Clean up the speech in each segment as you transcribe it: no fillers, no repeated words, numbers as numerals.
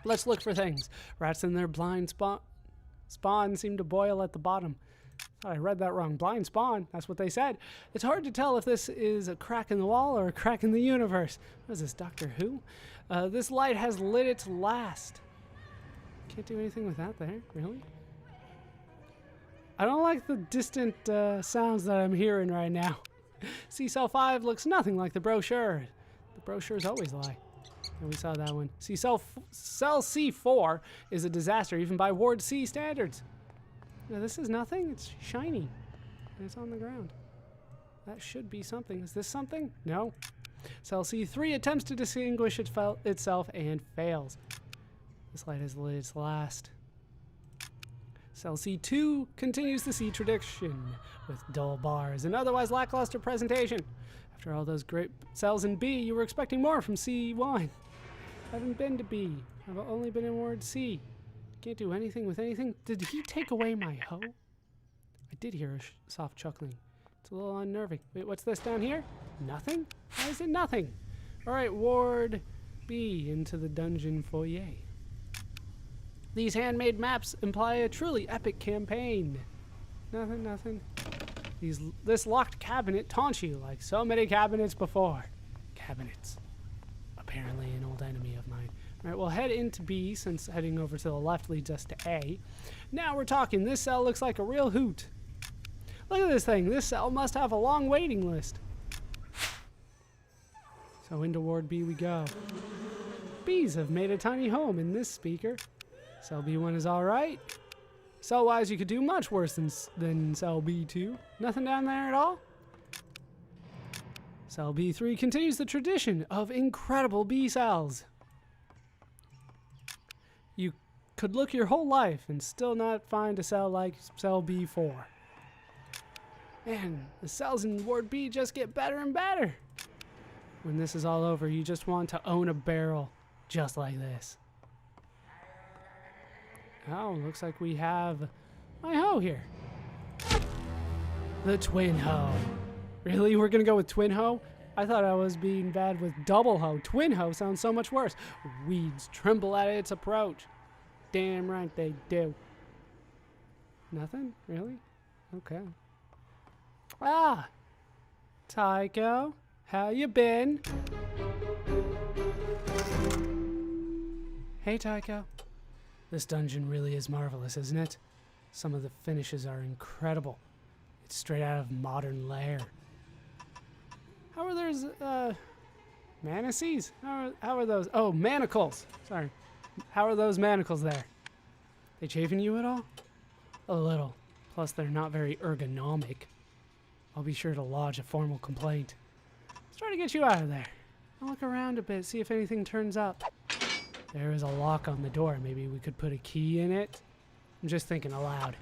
Let's look for things. Rats in their blind spawn seem to boil at the bottom. I read that wrong. Blind spawn. That's what they said. It's hard to tell if this is a crack in the wall or a crack in the universe. What is this, Doctor Who? This light has lit its last. Can't do anything with that there. Really? I don't like the distant sounds that I'm hearing right now. C-Cell 5 looks nothing like the brochure. The brochures always lie. And we saw that one. Cell C4 is a disaster, even by Ward C standards. Now, this is nothing. It's shiny. And it's on the ground. That should be something. Is this something? No. Cell C3 attempts to distinguish itself and fails. This light has lit its last. Cell C2 continues the C tradition with dull bars and otherwise lackluster presentation. After all those great cells in B, you were expecting more from C1. I haven't been to B. I've only been in Ward C. Can't do anything with anything. Did he take away my hoe? I did hear a soft chuckling. It's a little unnerving. Wait, what's this down here? Nothing? Why is it nothing? All right, Ward B into the dungeon foyer. These handmade maps imply a truly epic campaign. Nothing, nothing. This locked cabinet taunts you like so many cabinets before. Cabinets. Apparently an old enemy of mine. All right, we'll head into B since heading over to the left leads us to A. Now we're talking. This cell looks like a real hoot. Look at this thing. This cell must have a long waiting list. So into Ward B we go. Bees have made a tiny home in this speaker. Cell B1 is all right. Cell-wise, you could do much worse than Cell B2. Nothing down there at all? Cell B3 continues the tradition of incredible B cells. You could look your whole life and still not find a cell like Cell B4. Man, the cells in Ward B just get better and better. When this is all over, you just want to own a barrel just like this. Oh, looks like we have my hoe here. The twin hoe. Really? We're going to go with twin hoe? I thought I was being bad with double hoe. Twin hoe sounds so much worse. Weeds tremble at its approach. Damn right they do. Nothing? Really? Okay. Ah! Tycho, how you been? Hey, Tycho. This dungeon really is marvelous, isn't it? Some of the finishes are incredible. It's straight out of modern lair. How are those, manaces? How are those? Oh, manacles! Sorry. How are those manacles there? They chafing you at all? A little. Plus, they're not very ergonomic. I'll be sure to lodge a formal complaint. Let's try to get you out of there. I'll look around a bit, see if anything turns up. There is a lock on the door. Maybe we could put a key in it? I'm just thinking aloud.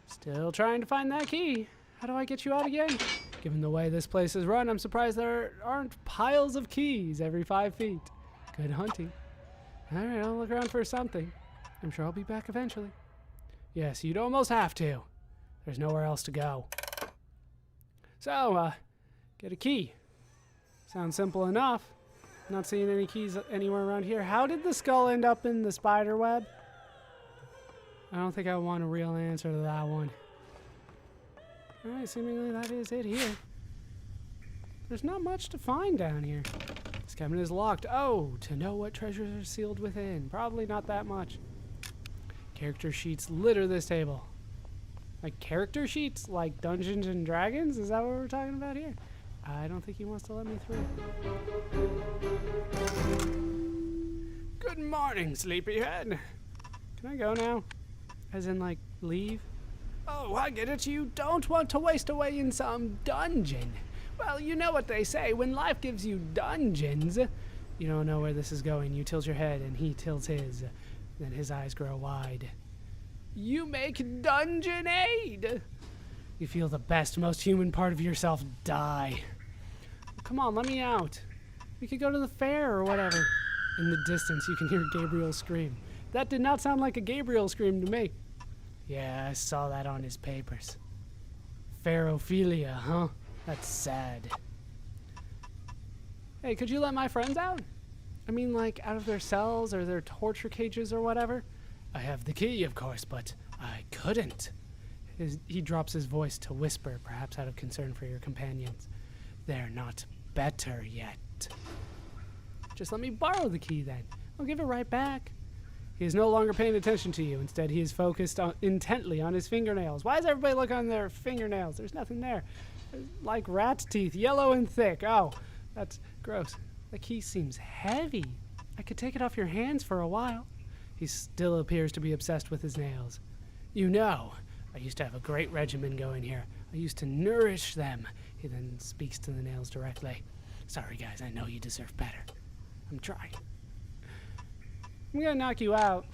Still trying to find that key. How do I get you out again? Given the way this place is run, I'm surprised there aren't piles of keys every 5 feet. Good hunting. Alright, I'll look around for something. I'm sure I'll be back eventually. Yes, you'd almost have to. There's nowhere else to go. So, get a key. Sounds simple enough. Not seeing any keys anywhere around here. How did the skull end up in the spider web? I don't think I want a real answer to that one. Alright, seemingly that is it here. There's not much to find down here. This cabinet is locked. Oh, to know what treasures are sealed within. Probably not that much. Character sheets litter this table. Like character sheets? Like Dungeons and Dragons? Is that what we're talking about here? I don't think he wants to let me through. Good morning, sleepyhead. Can I go now? As in, like, leave? Oh, I get it. You don't want to waste away in some dungeon. Well, you know what they say. When life gives you dungeons, you don't know where this is going. You tilt your head, and he tilts his. Then his eyes grow wide. You make dungeon aid. You feel the best, most human part of yourself die. Come on, let me out. We could go to the fair or whatever. In the distance, you can hear Gabriel scream. That did not sound like a Gabriel scream to me. Yeah, I saw that on his papers. Pharaohphilia, huh? That's sad. Hey, could you let my friends out? I mean, like, out of their cells or their torture cages or whatever? I have the key, of course, but I couldn't. He drops his voice to whisper, perhaps out of concern for your companions. They're not better yet. Just let me borrow the key, then. I'll give it right back. He is no longer paying attention to you. Instead, he is focused intently on his fingernails. Why does everybody look on their fingernails? There's nothing there. They're like rat's teeth, yellow and thick. Oh, that's gross. The key seems heavy. I could take it off your hands for a while. He still appears to be obsessed with his nails. You know, I used to have a great regimen going here. I used to nourish them. He then speaks to the nails directly. Sorry, guys, I know you deserve better. I'm trying. I'm gonna knock you out.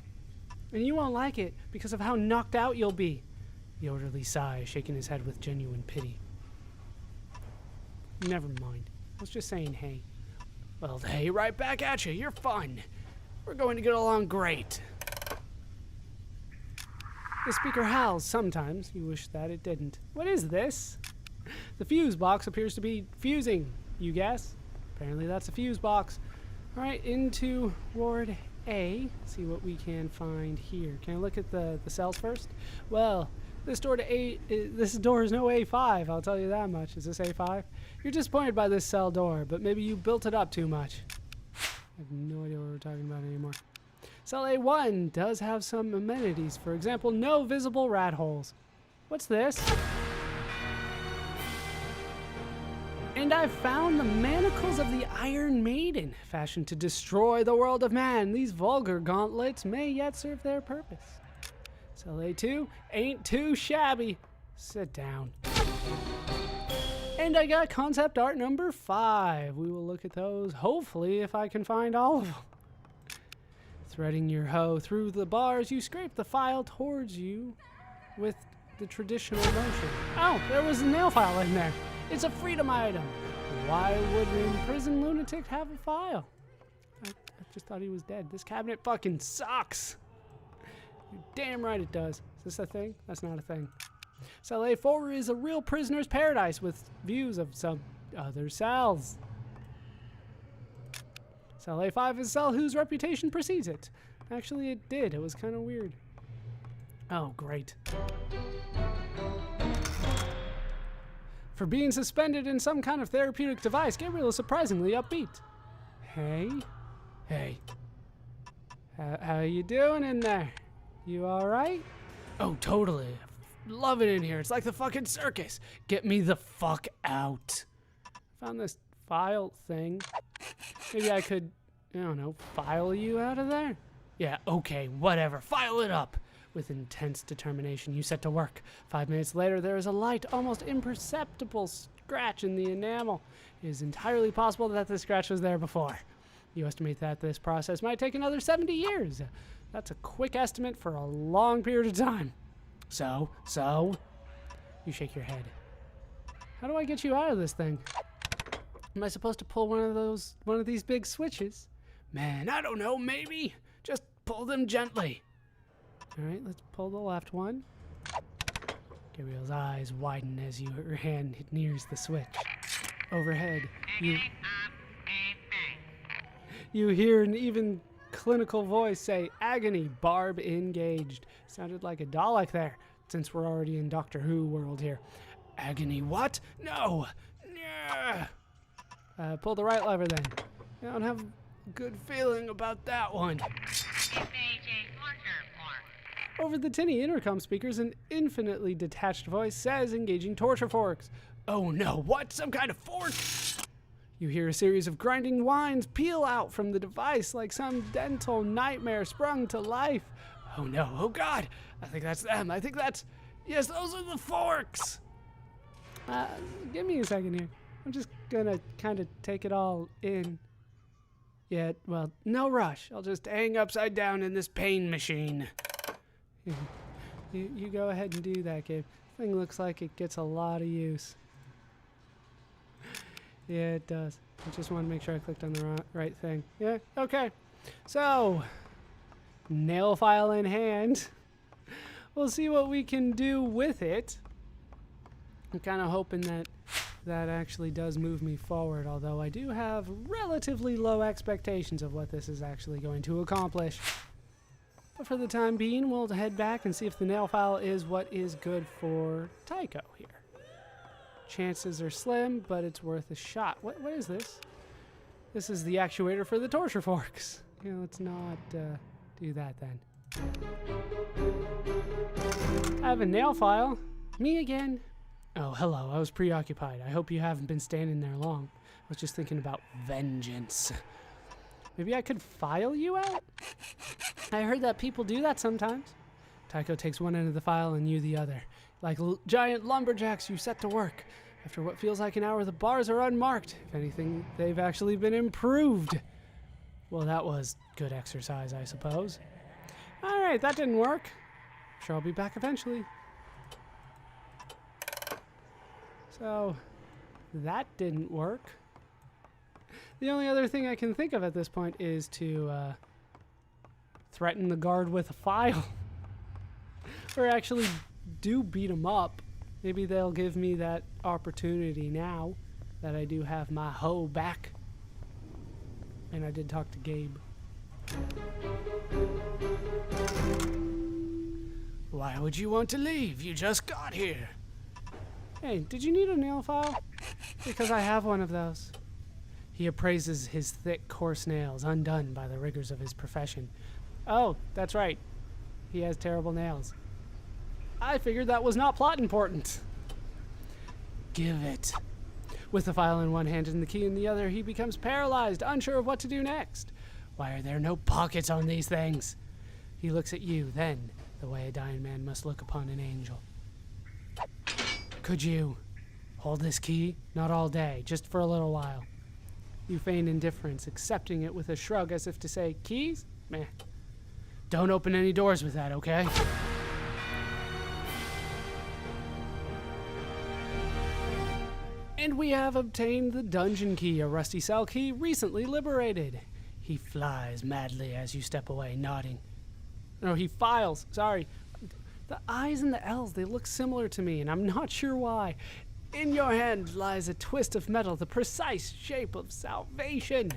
And you won't like it because of how knocked out you'll be. The orderly sighs, shaking his head with genuine pity. Never mind. I was just saying hey. Well, hey, right back at you. You're fun. We're going to get along great. The speaker howls sometimes. You wish that it didn't. What is this? The fuse box appears to be fusing. You guess? Apparently that's a fuse box. All right, into Ward A. See what we can find here. Can I look at the cells first? Well, this door is no A5, I'll tell you that much. Is this A5? You're disappointed by this cell door, but maybe you built it up too much. I have no idea what we're talking about anymore. Cell A1 does have some amenities. For example, no visible rat holes. What's this? And I found the manacles of the Iron Maiden, fashioned to destroy the world of man. These vulgar gauntlets may yet serve their purpose. Cell A2 ain't too shabby. Sit down. And I got concept art number 5. We will look at those, hopefully, if I can find all of them. Threading your hoe through the bars, you scrape the file towards you with the traditional motion. Oh, there was a nail file in there. It's a freedom item. Why would an imprisoned lunatic have a file? I just thought he was dead. This cabinet fucking sucks. You're damn right it does. Is this a thing? That's not a thing. Cell A4 is a real prisoner's paradise with views of some other cells. Cell A5 is a cell whose reputation precedes it. Actually, it did. It was kind of weird. Oh, great. For being suspended in some kind of therapeutic device, Gabriel is surprisingly upbeat. Hey? Hey. How you doing in there? You alright? Oh, totally. Love it in here. It's like the fucking circus. Get me the fuck out. Found this file thing. Maybe I could, I don't know, file you out of there? Yeah, okay, whatever. File it up. With intense determination, you set to work. 5 minutes later, there is a light, almost imperceptible scratch in the enamel. It is entirely possible that the scratch was there before. You estimate that this process might take another 70 years. That's a quick estimate for a long period of time. So? You shake your head. How do I get you out of this thing? Am I supposed to pull one of these big switches? Man, I don't know, maybe. Just pull them gently. All right, let's pull the left one. Gabriel's eyes widen as your hand nears the switch. Overhead, you hear an even clinical voice say, "Agony, Barb engaged." Sounded like a Dalek there, since we're already in Doctor Who world here. Agony, what? No! Pull the right lever then. I don't have a good feeling about that one. Over the tinny intercom speakers, an infinitely detached voice says, engaging torture forks. Oh no, what? Some kind of fork? You hear a series of grinding whines peel out from the device like some dental nightmare sprung to life. Oh no, oh god, I think that's them. Yes, those are the forks. Give me a second here. I'm just gonna kind of take it all in. Yeah, well, no rush. I'll just hang upside down in this pain machine. You go ahead and do that, Gabe. Thing looks like it gets a lot of use. Yeah, it does. I just want to make sure I clicked on the right thing. Yeah, okay. So, nail file in hand. We'll see what we can do with it. I'm kind of hoping that that actually does move me forward, although I do have relatively low expectations of what this is actually going to accomplish. But for the time being, we'll head back and see if the nail file is what is good for Tycho here. Chances are slim, but it's worth a shot. What is this? This is the actuator for the torture forks. You know, let's not do that then. I have a nail file. Me again. Oh, hello. I was preoccupied. I hope you haven't been standing there long. I was just thinking about vengeance. Maybe I could file you out? I heard that people do that sometimes. Tycho takes one end of the file and you the other. Like giant lumberjacks, you set to work. After what feels like an hour, the bars are unmarked. If anything, they've actually been improved. Well, that was good exercise, I suppose. All right, that didn't work. Sure, I'll be back eventually. So, that didn't work. The only other thing I can think of at this point is to threaten the guard with a file. Or actually do beat him up. Maybe they'll give me that opportunity now that I do have my hoe back. And I did talk to Gabe. Why would you want to leave? You just got here. Hey, did you need a nail file? Because I have one of those. He appraises his thick, coarse nails, undone by the rigors of his profession. Oh, that's right. He has terrible nails. I figured that was not plot important. Give it. With the file in one hand and the key in the other, he becomes paralyzed, unsure of what to do next. Why are there no pockets on these things? He looks at you, then, the way a dying man must look upon an angel. Could you hold this key? Not all day, just for a little while. You feign indifference, accepting it with a shrug as if to say, keys? Meh. Don't open any doors with that, okay? And we have obtained the dungeon key, a rusty cell key recently liberated. He flies madly as you step away, nodding. No, he files. Sorry. The I's and the L's, they look similar to me, and I'm not sure why. In your hand lies a twist of metal, the precise shape of salvation.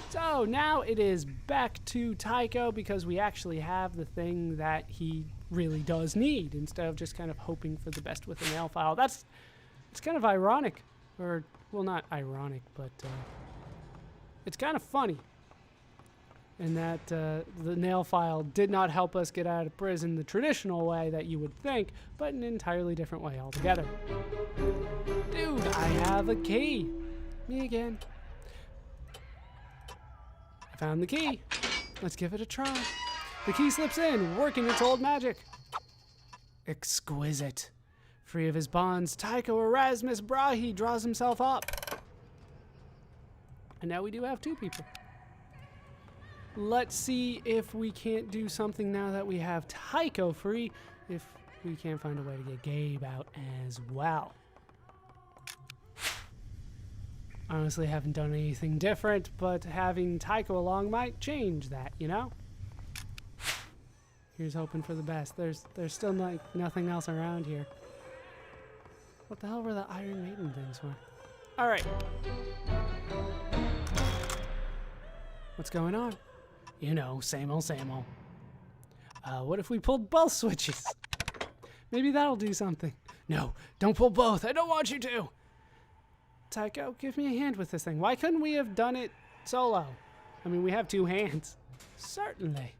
So now it is back to Tycho because we actually have the thing that he really does need instead of just kind of hoping for the best with a nail file. It's kind of ironic, or, well, not ironic, but it's kind of funny in that the nail file did not help us get out of prison the traditional way that you would think, but an entirely different way altogether. Dude, I have a key. Me again. I found the key. Let's give it a try. The key slips in, working its old magic. Exquisite. Free of his bonds, Tycho Erasmus Brahe draws himself up. And now we do have two people. Let's see if we can't do something now that we have Tycho free, if we can't find a way to get Gabe out as well. Honestly, haven't done anything different, but having Tycho along might change that, you know? Here's hoping for the best. There's still nothing else around here. What the hell were the Iron Maiden things for? Alright. What's going on? You know, same old, same old. What if we pulled both switches? Maybe that'll do something. No, don't pull both. I don't want you to. Tycho, give me a hand with this thing. Why couldn't we have done it solo? I mean, we have two hands. Certainly.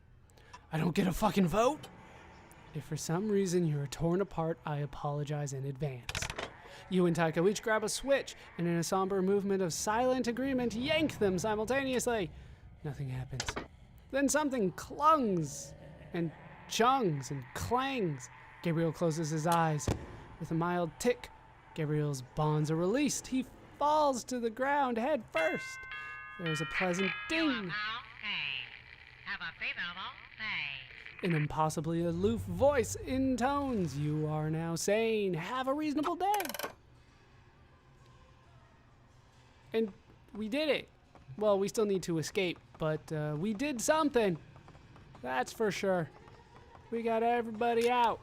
I don't get a fucking vote? If for some reason you're torn apart, I apologize in advance. You and Tycho each grab a switch, and in a somber movement of silent agreement, yank them simultaneously. Nothing happens. Then something clungs, and chungs, and clangs. Gabriel closes his eyes. With a mild tick, Gabriel's bonds are released. He falls to the ground head first. There's a pleasant ding. An impossibly aloof voice intones, "You are now sane. Have a reasonable day." And we did it. Well, we still need to escape, but we did something. That's for sure. We got everybody out.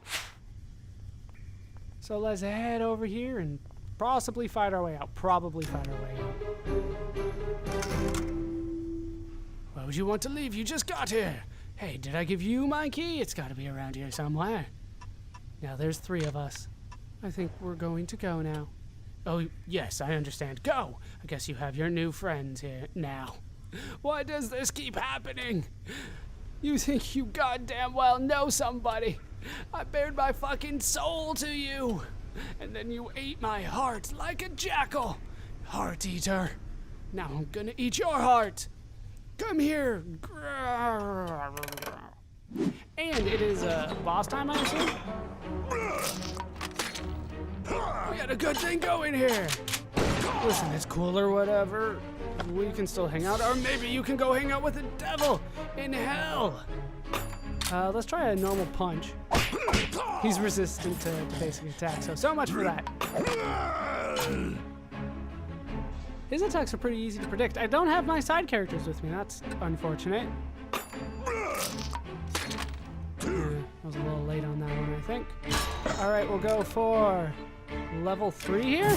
So let's head over here and possibly fight our way out. Probably fight our way out. Why would you want to leave? You just got here. Hey, did I give you my key? It's got to be around here somewhere. Now there's 3 of us. I think we're going to go now. Oh, yes, I understand. Go! I guess you have your new friends here now. Why does this keep happening? You think you goddamn well know somebody. I bared my fucking soul to you. And then you ate my heart like a jackal. Heart eater. Now I'm gonna eat your heart. Come here. And it is boss time, I assume? We got a good thing going here. Listen, it's cool or whatever. We can still hang out, or maybe you can go hang out with the devil in hell. Let's try a normal punch. He's resistant to basic attack, so much for that. His attacks are pretty easy to predict. I don't have my side characters with me. That's unfortunate. I was a little late on that one, I think. All right, we'll go for level 3 here.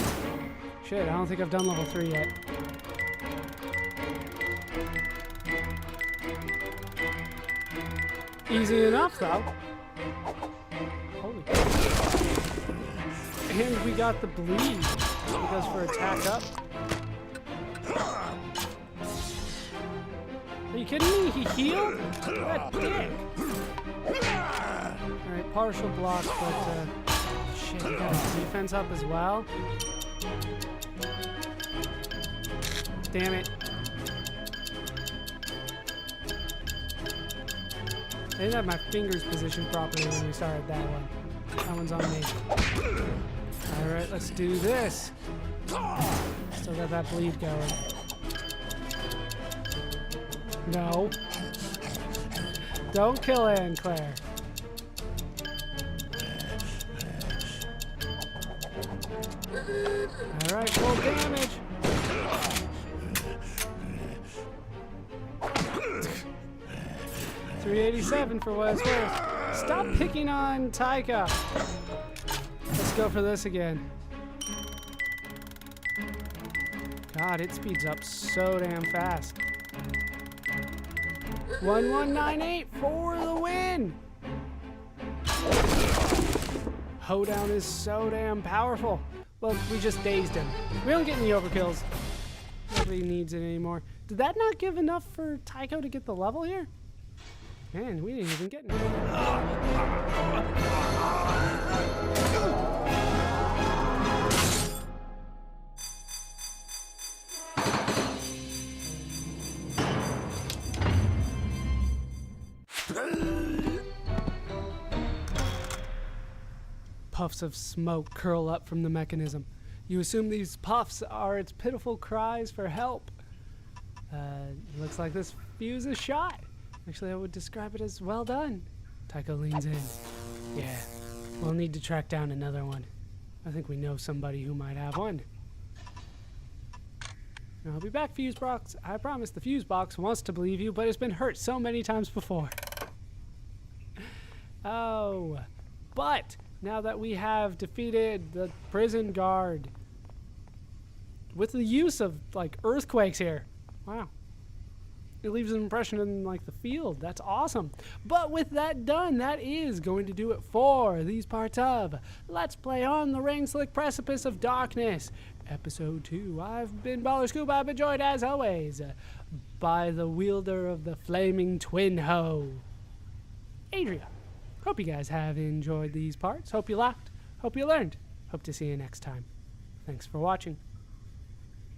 Shit, I don't think I've done level 3 yet. Easy enough, though. Holy. And we got the bleed. It goes for attack up. Are you kidding me? He healed? That dick. Alright, partial block, but shit, he got his defense up as well. Damn it. I didn't have my fingers positioned properly when we started that one. That one's on me. Alright, let's do this. Still got that bleed going. No. Don't kill Anne Claire. Alright, full damage. $387 for what it's worth. Stop picking on Tycho. Let's go for this again. God, it speeds up so damn fast. 1198 for the win. Hoedown is so damn powerful. Look, we just dazed him. We don't get any overkills. Nobody needs it anymore. Did that not give enough for Tycho to get the level here? Man, we didn't even get any. Puffs of smoke curl up from the mechanism. You assume these puffs are its pitiful cries for help. Looks like this fuse is shot. Actually, I would describe it as well done. Tycho leans in. Yeah, we'll need to track down another one. I think we know somebody who might have one. I'll be back, fuse box. I promise the fuse box wants to believe you, but it's been hurt so many times before. Oh, but now that we have defeated the prison guard with the use of like earthquakes here. Wow. It leaves an impression in like the field. That's awesome. But with that done, that is going to do it for these parts of Let's Play on the Rain-Slick Precipice of Darkness, Episode 2. I've been Baller Scoop. I've been joined as always by the wielder of the flaming twin hoe, Adria. Hope you guys have enjoyed these parts. Hope you laughed. Hope you learned. Hope to see you next time. Thanks for watching.